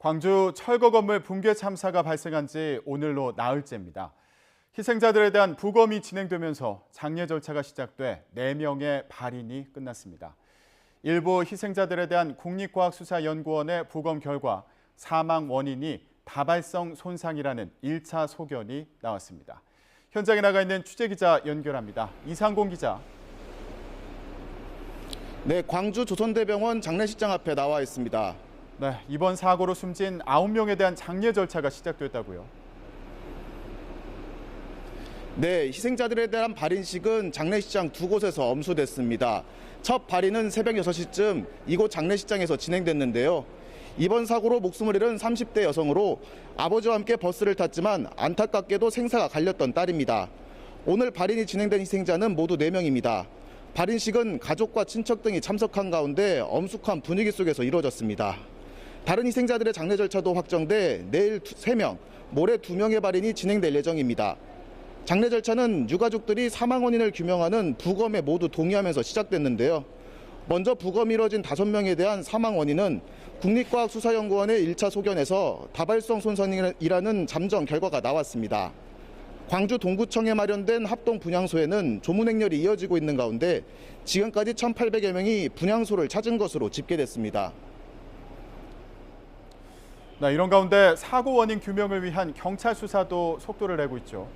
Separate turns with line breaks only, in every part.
광주 철거 건물 붕괴 참사가 발생한 지 오늘로 나흘째입니다. 희생자들에 대한 부검이 진행되면서 장례 절차가 시작돼 4명의 발인이 끝났습니다. 일부 희생자들에 대한 국립과학수사연구원의 부검 결과 사망 원인이 다발성 손상이라는 1차 소견이 나왔습니다. 현장에 나가 있는 취재기자 연결합니다. 이상공 기자.
네, 광주 조선대병원 장례식장 앞에 나와 있습니다.
네, 이번 사고로 숨진 9명에 대한 장례 절차가 시작됐다고요.
네, 희생자들에 대한 발인식은 장례식장 2곳에서 엄수됐습니다. 첫 발인은 새벽 6시쯤 이곳 장례식장에서 진행됐는데요. 이번 사고로 목숨을 잃은 30대 여성으로 아버지와 함께 버스를 탔지만 안타깝게도 생사가 갈렸던 딸입니다. 오늘 발인이 진행된 희생자는 모두 4명입니다. 발인식은 가족과 친척 등이 참석한 가운데 엄숙한 분위기 속에서 이루어졌습니다. 다른 희생자들의 장례 절차도 확정돼 내일 3명, 모레 2명의 발인이 진행될 예정입니다. 장례 절차는 유가족들이 사망 원인을 규명하는 부검에 모두 동의하면서 시작됐는데요. 먼저 부검이 이뤄진 5명에 대한 사망 원인은 국립과학수사연구원의 1차 소견에서 다발성 손상이라는 잠정 결과가 나왔습니다. 광주 동구청에 마련된 합동 분향소에는 조문 행렬이 이어지고 있는 가운데 지금까지 1,800여 명이 분향소를 찾은 것으로 집계됐습니다.
네, 이런 가운데 사고 원인 규명을 위한 경찰 수사도 속도를 내고 있죠.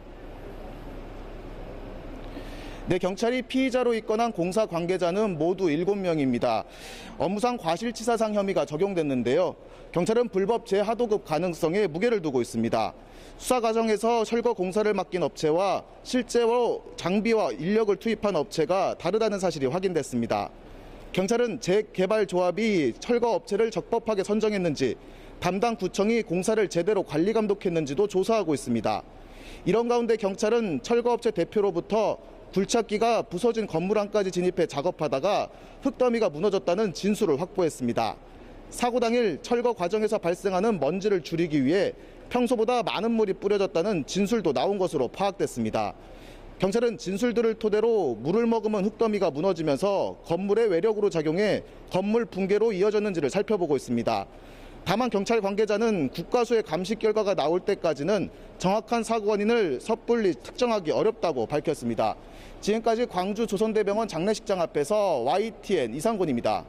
네, 경찰이 피의자로 입건한 공사 관계자는 모두 7명입니다. 업무상 과실치사상 혐의가 적용됐는데요. 경찰은 불법 재하도급 가능성에 무게를 두고 있습니다. 수사 과정에서 철거 공사를 맡긴 업체와 실제로 장비와 인력을 투입한 업체가 다르다는 사실이 확인됐습니다. 경찰은 재개발조합이 철거 업체를 적법하게 선정했는지, 담당 구청이 공사를 제대로 관리 감독했는지도 조사하고 있습니다. 이런 가운데 경찰은 철거업체 대표로부터 굴착기가 부서진 건물 안까지 진입해 작업하다가 흙더미가 무너졌다는 진술을 확보했습니다. 사고 당일 철거 과정에서 발생하는 먼지를 줄이기 위해 평소보다 많은 물이 뿌려졌다는 진술도 나온 것으로 파악됐습니다. 경찰은 진술들을 토대로 물을 머금은 흙더미가 무너지면서 건물의 외력으로 작용해 건물 붕괴로 이어졌는지를 살펴보고 있습니다. 다만 경찰 관계자는 국과수의 감식 결과가 나올 때까지는 정확한 사고 원인을 섣불리 특정하기 어렵다고 밝혔습니다. 지금까지 광주 조선대병원 장례식장 앞에서 YTN 이상곤입니다.